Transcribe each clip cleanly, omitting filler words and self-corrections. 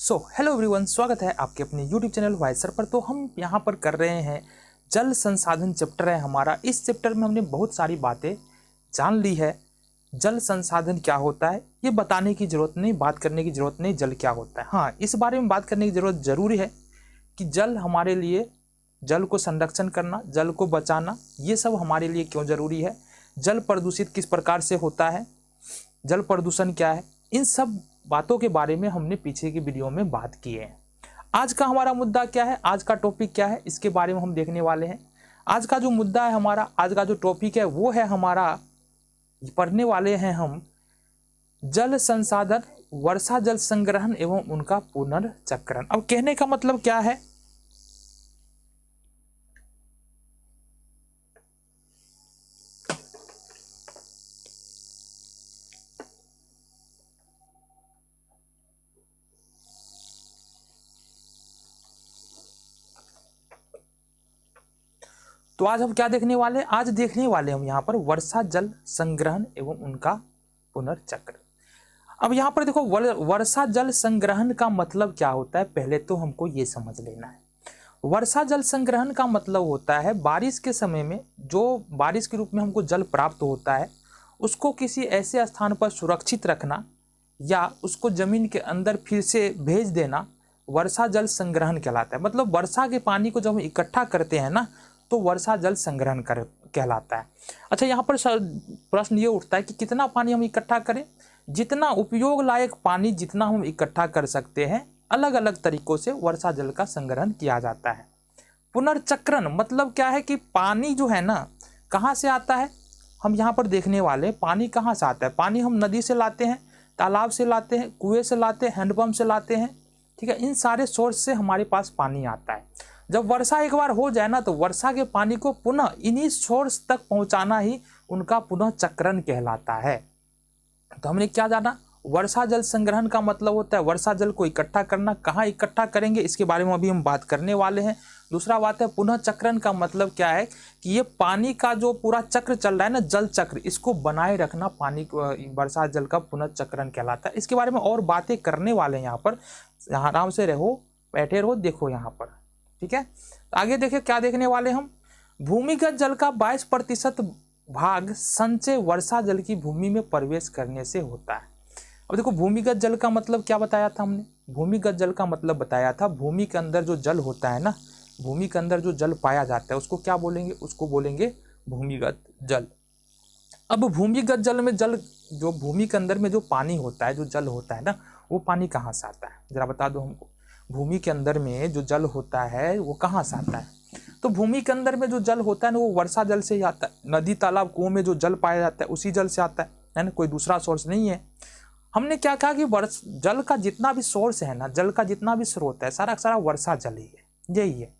Hello everyone, स्वागत है आपके अपने यूट्यूब चैनल वाइस सर पर। तो हम यहाँ पर कर रहे हैं जल संसाधन चैप्टर है हमारा। इस चैप्टर में हमने बहुत सारी बातें जान ली है। जल संसाधन क्या होता है ये बताने की ज़रूरत नहीं, बात करने की ज़रूरत नहीं। जल क्या होता है, हाँ इस बारे में बात करने की ज़रूरत ज़रूरी है कि जल हमारे लिए, जल को संरक्षण करना, जल को बचाना, ये सब हमारे लिए क्यों ज़रूरी है। जल प्रदूषित किस प्रकार से होता है, जल प्रदूषण क्या है, इन सब बातों के बारे में हमने पीछे की वीडियो में बात की है। आज का हमारा मुद्दा क्या है, आज का टॉपिक क्या है, इसके बारे में हम देखने वाले हैं। आज का जो मुद्दा है हमारा, आज का जो टॉपिक है वो है हमारा, पढ़ने वाले हैं हम जल संसाधन, वर्षा जल संग्रहण एवं उनका पुनर्चक्रण। अब कहने का मतलब क्या है, तो आज हम क्या देखने वाले हैं, आज देखने वाले हम यहाँ पर वर्षा जल संग्रहण एवं उनका पुनर्चक्र। अब यहाँ पर देखो, वर्षा जल संग्रहण का मतलब क्या होता है, पहले तो हमको ये समझ लेना है। वर्षा जल संग्रहण का मतलब होता है बारिश के समय में जो बारिश के रूप में हमको जल प्राप्त होता है उसको किसी ऐसे स्थान पर सुरक्षित रखना या उसको जमीन के अंदर फिर से भेज देना, वर्षा जल संग्रहण कहलाता है। मतलब वर्षा के पानी को जब हम इकट्ठा करते हैं ना तो वर्षा जल संग्रहण कहलाता है। अच्छा, यहाँ पर प्रश्न ये उठता है कि कितना पानी हम इकट्ठा करें। जितना उपयोग लायक पानी जितना हम इकट्ठा कर सकते हैं, अलग अलग तरीकों से वर्षा जल का संग्रहण किया जाता है। पुनर्चक्रण मतलब क्या है कि पानी जो है ना कहाँ से आता है, हम यहाँ पर देखने वाले पानी कहाँ से आता है। पानी हम नदी से लाते हैं, तालाब से लाते हैं, कुएं से लाते हैं, हैंडपम्प से लाते हैं, ठीक है। इन सारे सोर्स से हमारे पास पानी आता है। जब वर्षा एक बार हो जाए ना तो वर्षा के पानी को पुनः इन्हीं सोर्स तक पहुंचाना ही उनका पुनः चक्रण कहलाता है। तो हमने क्या जाना, वर्षा जल संग्रहण का मतलब होता है वर्षा जल को इकट्ठा करना। कहाँ इकट्ठा करेंगे इसके बारे में अभी हम बात करने वाले हैं। दूसरा बात है पुनः चक्रण का मतलब क्या है कि ये पानी का जो पूरा चक्र चल रहा है ना, जल चक्र, इसको बनाए रखना पानी को, वर्षा जल का पुनः चक्रण कहलाता है। इसके बारे में और बातें करने वाले हैं यहाँ पर, यहाँ आराम से रहो, बैठे रहो, देखो यहाँ पर, ठीक है। आगे देखिए क्या देखने वाले हम, भूमिगत जल का 22% भाग संचय वर्षा जल की भूमि में प्रवेश करने से होता है। अब देखो भूमिगत जल का मतलब क्या बताया था हमने, भूमिगत जल का मतलब बताया था भूमि के अंदर जो जल होता है ना, भूमि के अंदर जो जल पाया जाता है उसको क्या बोलेंगे, उसको बोलेंगे भूमिगत जल। अब भूमिगत जल में, जल जो भूमि के अंदर में जो पानी होता है, जो जल होता है ना, वो पानी कहाँ से आता है जरा बता दो हमको। भूमि के अंदर में जो जल होता है वो कहाँ से आता है, तो भूमि के अंदर में जो जल होता है ना वो वर्षा जल से ही आता है। नदी तालाब कुओं में जो जल पाया जाता है उसी जल से आता है ना, कोई दूसरा सोर्स नहीं है। हमने क्या कहा कि जल का जितना भी सोर्स है ना, जल का जितना भी स्रोत है, सारा सारा वर्षा जल ही है, यही है।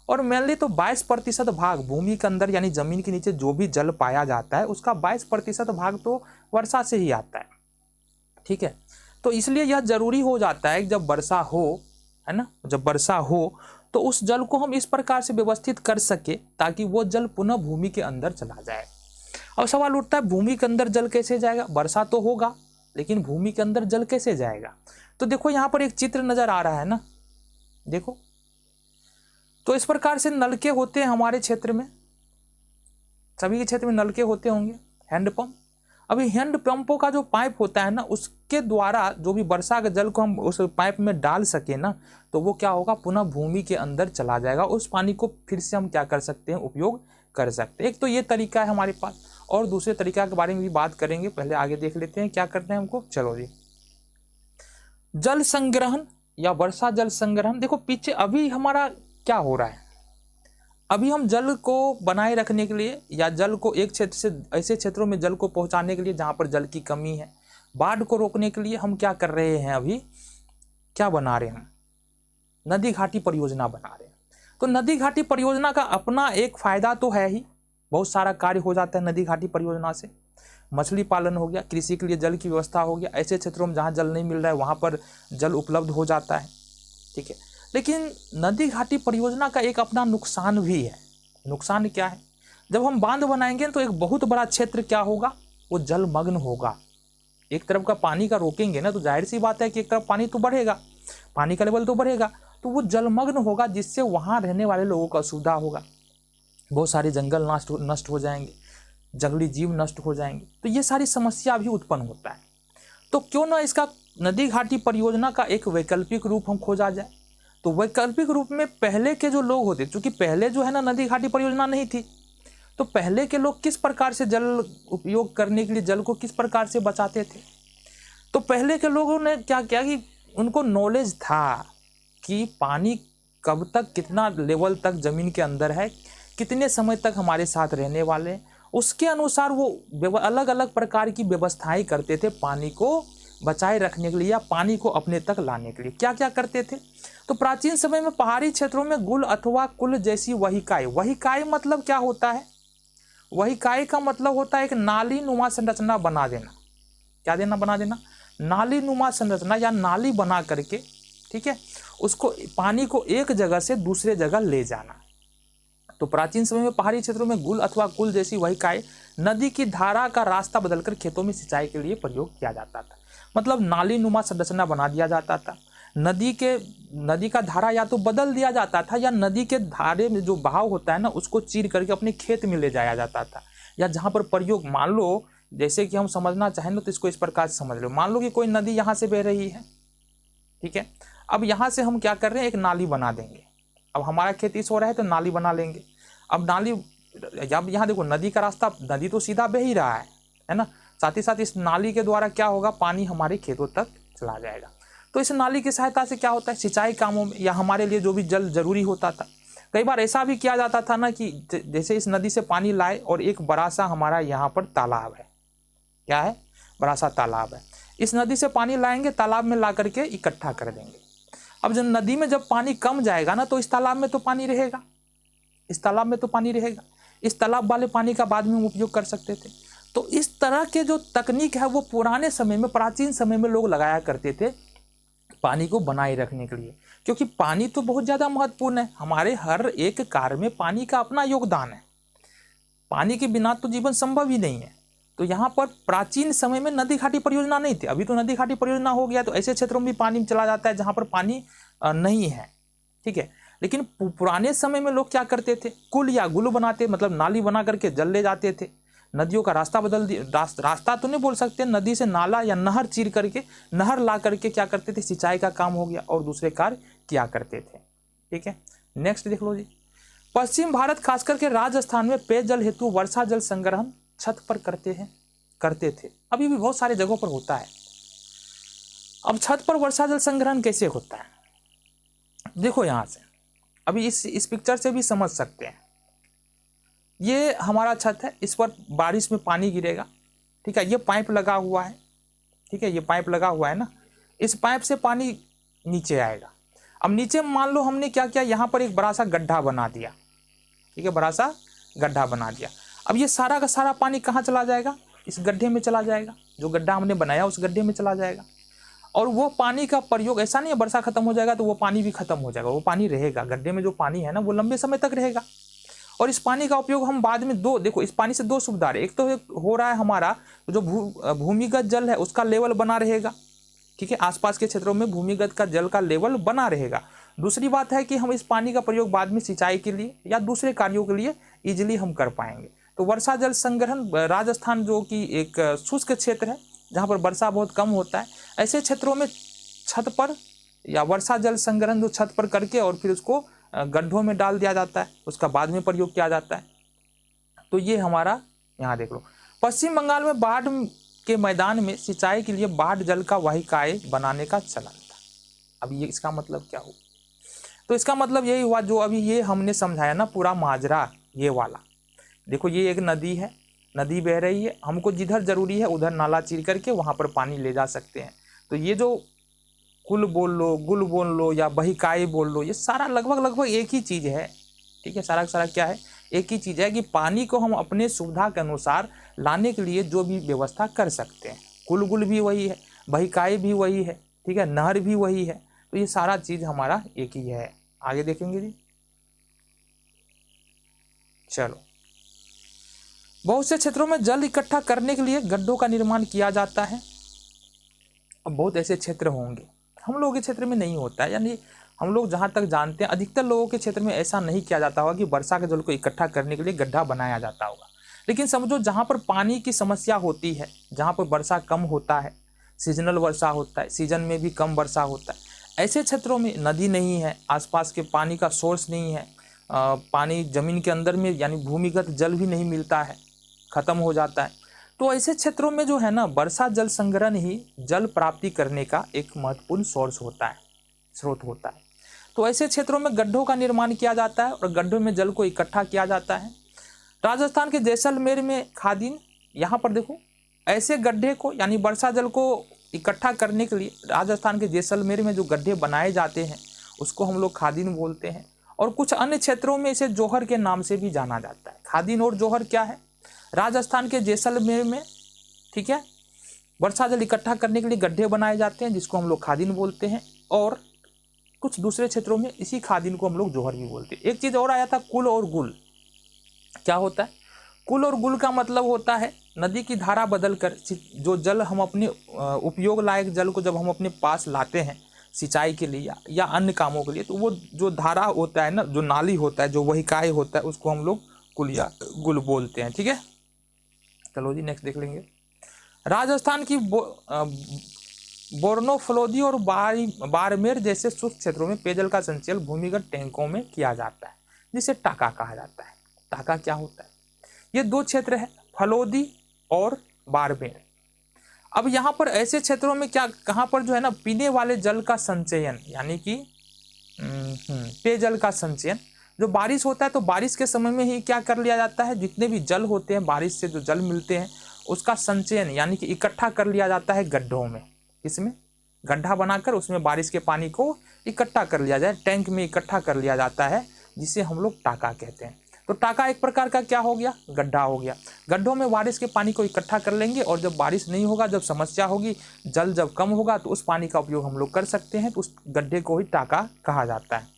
और मेनली तो 22% भाग भूमि के अंदर यानी जमीन के नीचे जो भी जल पाया जाता है उसका 22% भाग तो वर्षा से ही आता है, ठीक है। तो इसलिए यह जरूरी हो जाता है कि जब वर्षा हो, है ना, जब वर्षा हो तो उस जल को हम इस प्रकार से व्यवस्थित कर सके ताकि वो जल पुनः भूमि के अंदर चला जाए। अब सवाल उठता है भूमि के अंदर जल कैसे जाएगा, वर्षा तो होगा लेकिन भूमि के अंदर जल कैसे जाएगा। तो देखो यहाँ पर एक चित्र नजर आ रहा है ना, देखो। तो इस प्रकार से नलके होते हैं हमारे क्षेत्र में, सभी के क्षेत्र में नलके होते होंगे, हैंडपंप। अभी हैंडपंपों का जो पाइप होता है ना उसके द्वारा जो भी वर्षा के जल को हम उस पाइप में डाल सके ना तो वो क्या होगा, पुनः भूमि के अंदर चला जाएगा। उस पानी को फिर से हम क्या कर सकते हैं, उपयोग कर सकते हैं। एक तो ये तरीका है हमारे पास, और दूसरे तरीका के बारे में भी बात करेंगे। पहले आगे देख लेते हैं क्या करते हैं हमको, चलो जी। जल संग्रहण या वर्षा जल संग्रहण, देखो पीछे अभी हमारा क्या हो रहा है, अभी हम जल को बनाए रखने के लिए या जल को एक क्षेत्र से ऐसे क्षेत्रों में जल को पहुंचाने के लिए जहां पर जल की कमी है, बाढ़ को रोकने के लिए हम क्या कर रहे हैं, अभी क्या बना रहे हैं, नदी घाटी परियोजना बना रहे हैं। तो नदी घाटी परियोजना का अपना एक फायदा तो है ही, बहुत सारा कार्य हो जाता है नदी घाटी परियोजना से। मछली पालन हो गया, कृषि के लिए जल की व्यवस्था हो गया, ऐसे क्षेत्रों में जहाँ जल नहीं मिल रहा है वहाँ पर जल उपलब्ध हो जाता है, ठीक है। लेकिन नदी घाटी परियोजना का एक अपना नुकसान भी है। नुकसान क्या है, जब हम बांध बनाएंगे तो एक बहुत बड़ा क्षेत्र क्या होगा, वो जलमग्न होगा। एक तरफ का पानी का रोकेंगे ना तो जाहिर सी बात है कि एक तरफ पानी तो बढ़ेगा, पानी का लेवल तो बढ़ेगा तो वो जलमग्न होगा, जिससे वहाँ रहने वाले लोगों को असुविधा होगा, बहुत सारे जंगल नष्ट हो जाएंगे, जंगली जीव नष्ट हो जाएंगे, तो ये सारी समस्या भी उत्पन्न होता है। तो क्यों ना इसका नदी घाटी परियोजना का एक वैकल्पिक रूप हम खोजा जाए। तो वैकल्पिक रूप में पहले के जो लोग होते, क्योंकि पहले जो है ना नदी घाटी परियोजना नहीं थी, तो पहले के लोग किस प्रकार से जल उपयोग करने के लिए जल को किस प्रकार से बचाते थे। तो पहले के लोगों ने क्या किया कि उनको नॉलेज था कि पानी कब तक कितना लेवल तक ज़मीन के अंदर है, कितने समय तक हमारे साथ रहने वाले हैं, उसके अनुसार वो अलग अलग प्रकार की व्यवस्थाएं करते थे पानी को बचाए रखने के लिए या पानी को अपने तक लाने के लिए। क्या क्या करते थे, तो प्राचीन समय में पहाड़ी क्षेत्रों में गुल अथवा कुल जैसी वहिकाएं, वहिकाएं मतलब क्या होता है, वहिकाएं का मतलब होता है एक नाली नुमा संरचना बना देना। क्या देना, बना देना, नाली नुमा संरचना या नाली बना करके, ठीक है, उसको पानी को एक जगह से दूसरे जगह ले जाना। तो प्राचीन समय में पहाड़ी क्षेत्रों में गुल अथवा कुल जैसी वहिकाएं नदी की धारा का रास्ता बदलकर खेतों में सिंचाई के लिए प्रयोग किया जाता था। मतलब नाली नुमा संरचना बना दिया जाता था, नदी का धारा या तो बदल दिया जाता था या नदी के धारे में जो बहाव होता है ना उसको चीर करके अपने खेत में ले जाया जाता था। या जहाँ पर प्रयोग, मान लो जैसे कि हम समझना चाहें तो इसको इस प्रकार से समझ लो, मान लो कि कोई नदी यहाँ से बह रही है, ठीक है, अब यहाँ से हम क्या कर रहे हैं, एक नाली बना देंगे। अब हमारा खेत इस हो रहा है तो नाली बना लेंगे। अब नाली, अब यहाँ देखो नदी का रास्ता, नदी तो सीधा बह ही रहा है ना, साथ ही साथ इस नाली के द्वारा क्या होगा, पानी हमारे खेतों तक चला जाएगा। तो इस नाली की सहायता से क्या होता है, सिंचाई कामों में या हमारे लिए जो भी जल जरूरी होता था। कई बार ऐसा भी किया जाता था ना कि जैसे इस नदी से पानी लाए और एक बड़ा सा हमारा यहाँ पर तालाब है, क्या है, बड़ा सा तालाब है, इस नदी से पानी लाएंगे, तालाब में ला करके इकट्ठा कर देंगे। अब जब नदी में जब पानी कम जाएगा ना तो इस तालाब में तो पानी रहेगा, इस तालाब में तो पानी रहेगा, इस तालाब वाले पानी का बाद में हम उपयोग कर सकते थे। तो इस तरह के जो तकनीक है वो पुराने समय में, प्राचीन समय में लोग लगाया करते थे पानी को बनाए रखने के लिए, क्योंकि पानी तो बहुत ज़्यादा महत्वपूर्ण है, हमारे हर एक कार्य में पानी का अपना योगदान है, पानी के बिना तो जीवन संभव ही नहीं है। तो यहाँ पर प्राचीन समय में नदी घाटी परियोजना नहीं थी, अभी तो नदी घाटी परियोजना हो गया, तो ऐसे क्षेत्रों में भी पानी चला जाता है जहाँ पर पानी नहीं है, ठीक है। लेकिन पुराने समय में लोग क्या करते थे, कुल या गुल बनाते, मतलब नाली बना करके जल ले जाते थे, नदियों का रास्ता बदल दिया, रास्ता तो नहीं बोल सकते, नदी से नाला या नहर चीर करके, नहर ला करके क्या करते थे, सिंचाई का काम हो गया और दूसरे कार्य किया करते थे, ठीक है। नेक्स्ट देख लो जी, पश्चिम भारत खास करके राजस्थान में पेयजल हेतु वर्षा जल संग्रहण छत पर करते थे, अभी भी बहुत सारे जगहों पर होता है। अब छत पर वर्षा जल संग्रहण कैसे होता है, देखो यहाँ से अभी इस पिक्चर से भी समझ सकते हैं। ये हमारा छत है, इस पर बारिश में पानी गिरेगा, ठीक है, ये पाइप लगा हुआ है, ठीक है, ये पाइप लगा हुआ है ना, इस पाइप से पानी नीचे आएगा। अब नीचे मान लो हमने क्या किया, यहाँ पर एक बड़ा सा गड्ढा बना दिया, ठीक है, बड़ा सा गड्ढा बना दिया। अब ये सारा का सारा पानी कहाँ चला जाएगा, इस गड्ढे में चला जाएगा, जो गड्ढा हमने बनाया उस गड्ढे में चला जाएगा। और वो पानी का प्रयोग ऐसा नहीं है वर्षा खत्म हो जाएगा तो वो पानी भी खत्म हो जाएगा, वो पानी रहेगा, गड्ढे में जो पानी है ना वो लंबे समय तक रहेगा। और इस पानी का उपयोग हम बाद में देखो इस पानी से दो सुविधा है, एक तो हो रहा है हमारा जो भूमिगत जल है उसका लेवल बना रहेगा, ठीक है, आसपास के क्षेत्रों में भूमिगत का जल का लेवल बना रहेगा। दूसरी बात है कि हम इस पानी का प्रयोग बाद में सिंचाई के लिए या दूसरे कार्यों के लिए इजीली हम कर पाएंगे। तो वर्षा जल संग्रहण, राजस्थान जो कि एक शुष्क क्षेत्र है जहाँ पर वर्षा बहुत कम होता है, ऐसे क्षेत्रों में छत पर या वर्षा जल संग्रहण जो छत पर करके और फिर उसको गड्ढों में डाल दिया जाता है, उसका बाद में प्रयोग किया जाता है। तो ये हमारा यहाँ देख लो, पश्चिम बंगाल में बाढ़ के मैदान में सिंचाई के लिए बाढ़ जल का वाहिकाएं बनाने का चलन था। अब ये इसका मतलब क्या हुआ, तो इसका मतलब यही हुआ जो अभी ये हमने समझाया ना पूरा माजरा, ये वाला देखो, ये एक नदी है, नदी बह रही है, हमको जिधर जरूरी है उधर नाला चीर करके वहाँ पर पानी ले जा सकते हैं। तो ये जो कुल बोल लो, गुल बोल लो या बहिकाई बोल लो, ये सारा लगभग एक ही चीज़ है, ठीक है, सारा सारा क्या है, एक ही चीज़ है कि पानी को हम अपने सुविधा के अनुसार लाने के लिए जो भी व्यवस्था कर सकते हैं। कुल भी वही है, बहिकाई भी वही है, ठीक है, नहर भी वही है, तो ये सारा चीज़ हमारा एक ही है। आगे देखेंगे जी, चलो। बहुत से क्षेत्रों में जल इकट्ठा करने के लिए गड्ढों का निर्माण किया जाता है। अब बहुत ऐसे क्षेत्र होंगे हम लोगों के क्षेत्र में नहीं होता है, यानी हम लोग जहाँ तक जानते हैं अधिकतर लोगों के क्षेत्र में ऐसा नहीं किया जाता होगा कि वर्षा के जल को इकट्ठा करने के लिए गड्ढा बनाया जाता होगा। लेकिन समझो जहाँ पर पानी की समस्या होती है, जहाँ पर वर्षा कम होता है, सीजनल वर्षा होता है, सीजन में भी कम वर्षा होता है, ऐसे क्षेत्रों में नदी नहीं है, आसपास के पानी का सोर्स नहीं है, पानी ज़मीन के अंदर में यानी भूमिगत जल भी नहीं मिलता है, ख़त्म हो जाता है, तो ऐसे क्षेत्रों में जो है ना वर्षा जल संग्रहण ही जल प्राप्ति करने का एक महत्वपूर्ण सोर्स होता है, स्रोत होता है। तो ऐसे क्षेत्रों में गड्ढों का निर्माण किया जाता है और गड्ढों में जल को इकट्ठा किया जाता है। राजस्थान के जैसलमेर में खादीन, यहाँ पर देखो ऐसे गड्ढे को यानी वर्षा जल को इकट्ठा करने के लिए राजस्थान के जैसलमेर में जो गड्ढे बनाए जाते हैं उसको हम लोग खादीन बोलते हैं, और कुछ अन्य क्षेत्रों में इसे जोहर के नाम से भी जाना जाता है। खादीन और जोहर क्या है? राजस्थान के जैसलमेर में, ठीक है, वर्षा जल इकट्ठा करने के लिए गड्ढे बनाए जाते हैं जिसको हम लोग खादीन बोलते हैं, और कुछ दूसरे क्षेत्रों में इसी खादीन को हम लोग जोहर भी बोलते हैं। एक चीज़ और आया था, कुल और गुल। क्या होता है? कुल और गुल का मतलब होता है नदी की धारा बदलकर जो जल हम अपने उपयोग लायक जल को जब हम अपने पास लाते हैं सिंचाई के लिए या अन्य कामों के लिए, तो वो जो धारा होता है ना, जो नाली होता है, जो वहिकाय होता है, उसको हम लोग कुल या गुल बोलते हैं। ठीक है, चलो जी नेक्स्ट देख लेंगे। राजस्थान की बोर्नो, फलोदी और बाड़मेर जैसे शुष्क क्षेत्रों में पेयजल का संचयन भूमिगत टैंकों में किया जाता है, जिसे टाका कहा जाता है। टाका क्या होता है? ये दो क्षेत्र है, फलोदी और बाड़मेर। अब यहाँ पर ऐसे क्षेत्रों में क्या, कहाँ पर जो है ना पीने वाले जल का संचयन यानी कि पेयजल का संचयन, जो बारिश होता है तो बारिश के समय में ही क्या कर लिया जाता है, जितने भी जल होते हैं बारिश से जो जल मिलते हैं उसका संचयन यानी कि इकट्ठा कर लिया जाता है गड्ढों में। इसमें गड्ढा बनाकर उसमें बारिश के पानी को इकट्ठा कर लिया जाए, टैंक में इकट्ठा कर लिया जाता है, जिसे हम लोग टाका कहते हैं। तो टाका एक प्रकार का क्या हो गया? गड्ढा हो गया। गड्ढों में बारिश के पानी को इकट्ठा कर लेंगे और जब बारिश नहीं होगा, जब समस्या होगी, जल जब कम होगा, तो उस पानी का उपयोग हम लोग कर सकते हैं, तो उस गड्ढे को ही टाका कहा जाता है।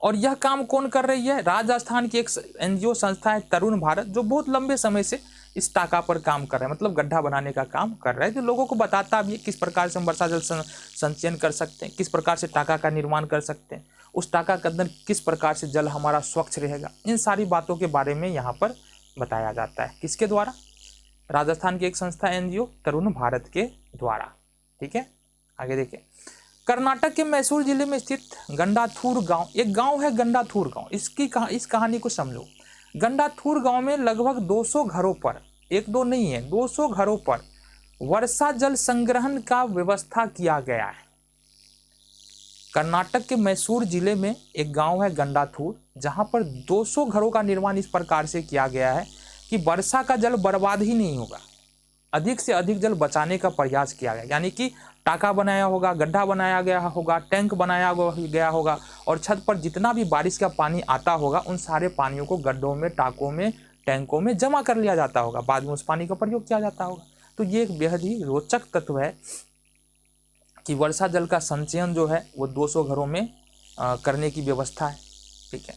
और यह काम कौन कर रही है? राजस्थान की एक NGO संस्था है तरुण भारत, जो बहुत लंबे समय से इस टाका पर काम कर रहे हैं, मतलब गड्ढा बनाने का काम कर रहा है, जो लोगों को बताता भी है किस प्रकार से हम वर्षा जल संचयन कर सकते हैं, किस प्रकार से टाका का निर्माण कर सकते हैं, उस टाका के अंदर किस प्रकार से जल हमारा स्वच्छ रहेगा। इन सारी बातों के बारे में यहाँ पर बताया जाता है। किसके द्वारा? राजस्थान की एक संस्था NGO तरुण भारत के द्वारा। ठीक है, आगे देखिए। कर्नाटक के मैसूर जिले में स्थित गंडाथूर गांव, एक गांव है गंडाथूर गांव। इस कहानी को समझो। गंडाथूर गांव में लगभग 200 घरों पर, एक दो नहीं है, 200 घरों पर वर्षा जल संग्रहण का व्यवस्था किया गया है। कर्नाटक के मैसूर जिले में एक गांव है गंडाथूर, जहां पर 200 घरों का निर्माण इस प्रकार से किया गया है कि वर्षा का जल बर्बाद ही नहीं होगा, अधिक से अधिक जल बचाने का प्रयास किया गया। यानी कि टाका बनाया होगा, गड्ढा बनाया गया होगा, टैंक बनाया गया होगा, और छत पर जितना भी बारिश का पानी आता होगा उन सारे पानियों को गड्ढों में, टाकों में, टैंकों में जमा कर लिया जाता होगा, बाद में उस पानी का प्रयोग किया जाता होगा। तो ये एक बेहद ही रोचक तत्व है कि वर्षा जल का संचयन जो है वो 200 घरों में करने की व्यवस्था है। ठीक है,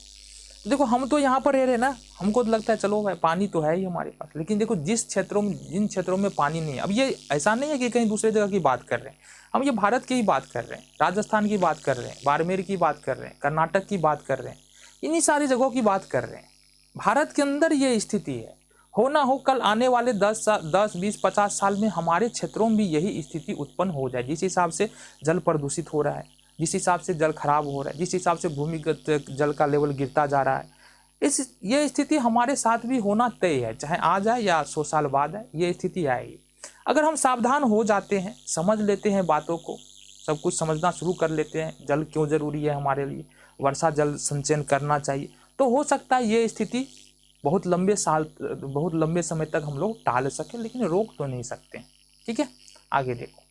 तो देखो हम तो यहाँ पर रह रहे ना, हमको तो लगता है चलो भाई पानी तो है ही हमारे पास, लेकिन देखो जिन क्षेत्रों में पानी नहीं है, अब ये ऐसा नहीं है कि कहीं दूसरे जगह की बात कर रहे हैं, हम ये भारत की ही बात कर रहे हैं, राजस्थान की बात कर रहे हैं, बाड़मेर की बात कर रहे हैं, कर्नाटक की बात कर रहे हैं, इन्हीं सारी जगहों की बात कर रहे हैं। भारत के अंदर ये स्थिति है। हो ना हो कल आने वाले 10, 20, 50 साल में हमारे क्षेत्रों में भी यही स्थिति उत्पन्न हो जाए। जिस हिसाब से जल प्रदूषित हो रहा है, जिस हिसाब से जल खराब हो रहा है, जिस हिसाब से भूमिगत जल का लेवल गिरता जा रहा है, ये स्थिति हमारे साथ भी होना तय है, चाहे आ जाए या 100 साल बाद है, ये स्थिति आएगी। अगर हम सावधान हो जाते हैं, समझ लेते हैं बातों को, सब कुछ समझना शुरू कर लेते हैं, जल क्यों ज़रूरी है हमारे लिए, वर्षा जल संचयन करना चाहिए, तो हो सकता है ये स्थिति बहुत लंबे समय तक हम लोग टाल सकें, लेकिन रोक तो नहीं सकते। ठीक है, आगे देखो।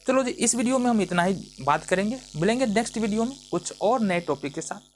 चलो जी, इस वीडियो में हम इतना ही बात करेंगे, मिलेंगे नेक्स्ट वीडियो में कुछ और नए टॉपिक के साथ।